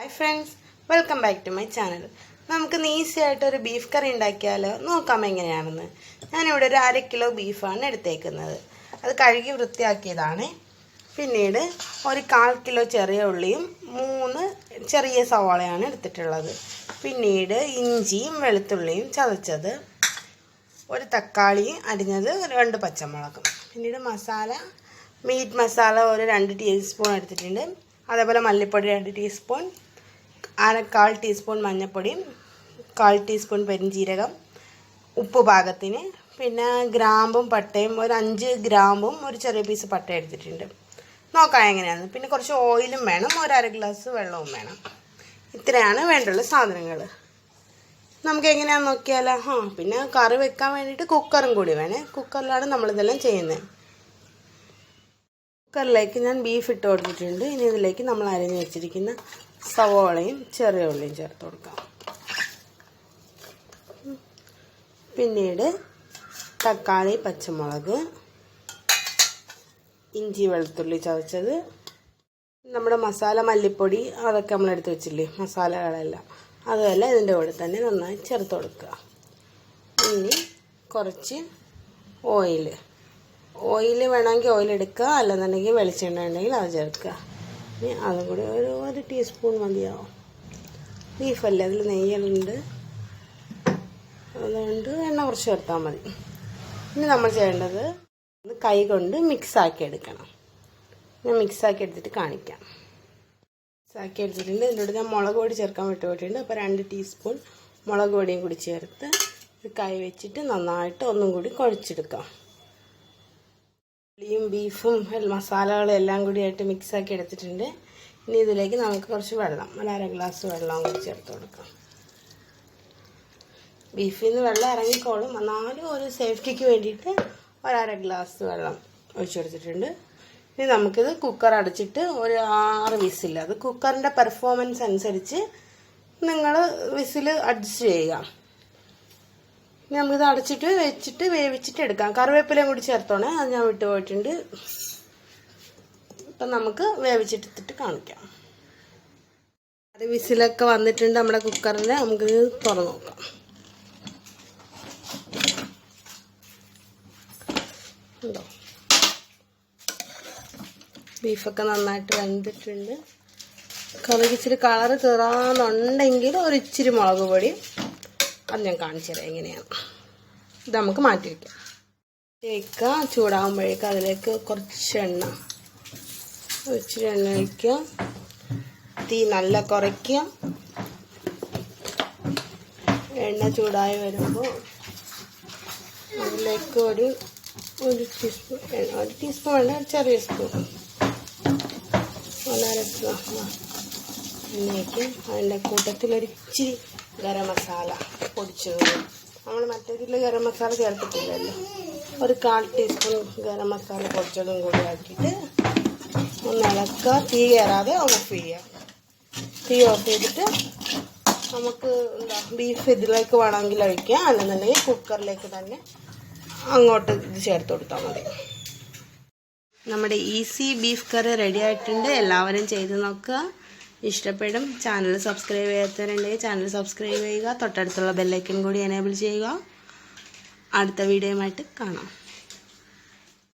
Hi friends, welcome back to my channel. നമുക്ക് easy ആയിട്ട് ഒരു ബീഫ് കറി ഉണ്ടാക്കിയാലോ നോക്കാം എങ്ങനെയാണെന്ന്. ഞാൻ ഇവിടെ ഒരു 1/2 കിലോ ബീഫാണ് എടുത്തേക്കുന്നത്. അത് കഴുകി വൃത്തിയാക്കിയതാണ്. പിന്നീട് ഒരു 1/4 കിലോ ചെറിയ ഉള്ളിയും 3 ചെറിയ സവാളയാണ് എടുത്തിട്ടുള്ളത്. പിന്നീട് ഇഞ്ചിയും വെളുത്തുള്ളിയും ചതച്ചത്, ഒരു തക്കാളി അരിഞ്ഞത്, 2 പച്ചമുളകും. പിന്നീട് മസാല, മീറ്റ് മസാല ഒരു 2 ടീസ്പൂൺ എടുത്തിട്ടുണ്ട്. അതേപോലെ മല്ലിപ്പൊടി 2 ടീസ്പൂൺ, 1/4 ടീസ്പൂൺ മഞ്ഞൾപ്പൊടി, 1/4 ടീസ്പൂൺ പെരിഞ്ജീരകം, ഉപ്പ് പാകത്തിന്. പിന്നെ ഗ്രാമ്പും പട്ടയും ഒരു 5 ഗ്രാമ്പും ഒരു ചെറിയ പീസ് പട്ട എടുത്തിട്ടുണ്ട്. നോക്കാം എങ്ങനെയാണ്. പിന്നെ കുറച്ച് ഓയിലും വേണം, ഒരു 1/2 ഗ്ലാസ് വെള്ളവും വേണം. ഇത്രയാണ് വേണ്ടുള്ള സാധനങ്ങൾ. നമുക്ക് എങ്ങനെയാണെന്ന് നോക്കിയാലോ. പിന്നെ കറി വെക്കാൻ വേണ്ടിയിട്ട് കുക്കറും കൂടി വേണേ. കുക്കറിലാണ് നമ്മളിതെല്ലാം ചെയ്യുന്നത്. കുക്കറിലേക്ക് ഞാൻ ബീഫ് ഇട്ട് കൊടുത്തിട്ടുണ്ട്. ഇനി ഇതിലേക്ക് നമ്മൾ അരിഞ്ഞ് വെച്ചിരിക്കുന്ന സവോളയും ചെറിയ ഉള്ളിയും ചേർത്ത് കൊടുക്കാം. പിന്നീട് തക്കാളി, പച്ചമുളക്, ഇഞ്ചി വെളുത്തുള്ളി ചതച്ചത്, നമ്മുടെ മസാല, മല്ലിപ്പൊടി, അതൊക്കെ നമ്മൾ എടുത്ത് വെച്ചില്ലേ, മസാലകളെല്ലാം, അതെല്ലാം ഇതിൻ്റെ കൂടെ തന്നെ നന്നായി ചേർത്ത് കൊടുക്കുക. ഇനി കുറച്ച് ഓയിൽ വേണമെങ്കിൽ ഓയിൽ എടുക്കുക, അല്ലെന്നുണ്ടെങ്കിൽ വെളിച്ചെണ്ണ ഉണ്ടെങ്കിൽ അത് ചേർക്കുക. ഇനി അതും കൂടി ഒരു ടീസ്പൂൺ മതിയാവും. ബീഫല്ലേ, അതിൽ നെയ്യുണ്ട്, അതുകൊണ്ട് എണ്ണ കുറച്ച് ചേർത്താൽ മതി. ഇനി നമ്മൾ ചെയ്യേണ്ടത് കൈ കൊണ്ട് മിക്സാക്കി എടുക്കണം. ഞാൻ മിക്സാക്കി എടുത്തിട്ട് കാണിക്കാം. മിക്സാക്കി എടുത്തിട്ടുണ്ട്. ഇതിലൂടെ ഞാൻ മുളക് പൊടി ചേർക്കാൻ വിട്ടുപോയിട്ടുണ്ട്. അപ്പോൾ 2 ടീസ്പൂൺ മുളക് പൊടിയും കൂടി ചേർത്ത് കൈ വെച്ചിട്ട് നന്നായിട്ട് ഒന്നും കൂടി കുഴച്ചെടുക്കാം. ഉള്ളിയും ബീഫും മസാലകളും എല്ലാം കൂടി ആയിട്ട് മിക്സാക്കി എടുത്തിട്ടുണ്ട്. ഇനി ഇതിലേക്ക് നമുക്ക് കുറച്ച് വെള്ളം, ഒരു 1/2 ഗ്ലാസ് വെള്ളം കൂടി ചേർത്ത് കൊടുക്കാം. ബീഫിൽ നിന്ന് വെള്ളം ഇറങ്ങിക്കോളും, എന്നാലും ഒരു സേഫ്റ്റിക്ക് വേണ്ടിയിട്ട് ഒരു 1/2 ഗ്ലാസ് വെള്ളം ഒഴിച്ചെടുത്തിട്ടുണ്ട്. ഇനി നമുക്കിത് കുക്കർ അടച്ചിട്ട് ഒരു 6 വിസിൽ, അത് കുക്കറിൻ്റെ പെർഫോമൻസ് അനുസരിച്ച് നിങ്ങൾ വിസിൽ അഡ്ജസ്റ്റ് ചെയ്യുക. ഇനി നമുക്കിത് അടച്ചിട്ട് വെച്ചിട്ട് വേവിച്ചിട്ട് എടുക്കാം. കറിവേപ്പിലയും കൂടി ചേർത്തോണേ, അത് ഞാൻ വിട്ടുപോയിട്ടുണ്ട്. അപ്പം നമുക്ക് വേവിച്ചെടുത്തിട്ട് കാണിക്കാം. 6 വിസിലൊക്കെ വന്നിട്ടുണ്ട് നമ്മുടെ കുക്കറിന്. നമുക്കിത് തുറന്ന് നോക്കാം. ഉണ്ടോ, ബീഫൊക്കെ നന്നായിട്ട് വെന്തിട്ടുണ്ട്. കറിക്ക് ഇച്ചിരി കളറ് കയറാന്നുണ്ടെങ്കിൽ ഒരു ഇച്ചിരി മുളക് പൊടി, അത് ഞാൻ കാണിച്ചു തരാം എങ്ങനെയാണ്. ഇത് നമുക്ക് മാറ്റി വയ്ക്കാം. വയ്ക്കുക, ചൂടാകുമ്പോഴേക്കും അതിലേക്ക് കുറച്ച് എണ്ണ, ഇച്ചിരി എണ്ണ ഒഴിക്കുക. തീ നല്ല കുറയ്ക്കുക. എണ്ണ ചൂടായി വരുമ്പോൾ അതിലേക്ക് ഒരു ടീസ്പൂൺ, 1 ടീസ്പൂൺ വേണ്ട, ചെറിയ സ്പൂൺ, 1/2 സ്പൂൺ എണ്ണയ്ക്ക് അതിൻ്റെ കൂട്ടത്തിലൊരു ഇച്ചിരി ഗരം മസാല പൊടിച്ചത്, നമ്മൾ മറ്റേതിൽ ഗരം മസാല ചേർത്തിട്ടില്ലല്ലോ, ഒരു 1/4 ടീസ്പൂൺ ഗരം മസാല പൊടിച്ചതും കൂടി ആക്കിയിട്ട് ഒന്ന് ഇളക്കുക. തീ കയറാതെ ഓഫ് ചെയ്യുക. തീ ഓഫ് ചെയ്തിട്ട് നമുക്ക് ബീഫ് ഇതിലേക്ക് വേണമെങ്കിൽ ഒഴിക്കാം, അല്ലെന്നുണ്ടെങ്കിൽ കുക്കറിലേക്ക് തന്നെ അങ്ങോട്ട് ഇത് ചേർത്ത് കൊടുത്താൽ മതി. നമ്മുടെ ഈസി ബീഫ് കറി റെഡി ആയിട്ടുണ്ട്. എല്ലാവരും ചെയ്ത് നോക്കുക, ഇഷ്ടപ്പെടും. ചാനൽ സബ്സ്ക്രൈബ് ചെയ്യാത്തവരുണ്ടെങ്കിൽ ചാനൽ സബ്സ്ക്രൈബ് ചെയ്യുക. തൊട്ടടുത്തുള്ള ബെല്ലൈക്കൻ കൂടി എനേബിൾ ചെയ്യുക. അടുത്ത വീഡിയോയുമായിട്ട് കാണാം.